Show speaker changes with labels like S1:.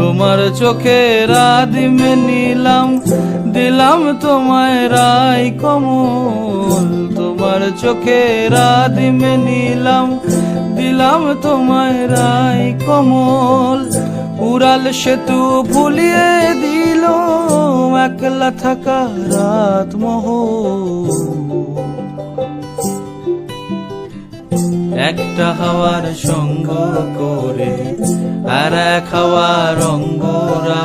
S1: তোমার চোখের আদিমে নিলাম, দিলাম তোমায় রাই কমল। তোমার চোখের আদিমে নিলাম, দিলাম তোমায় রাই কমল। উড়াল সেতু ভুলিয়ে দিল একলা থাকা রাত মহল। একটা হাওয়ার সঙ্গ করে আর এক হাওয়ার অঙ্গরা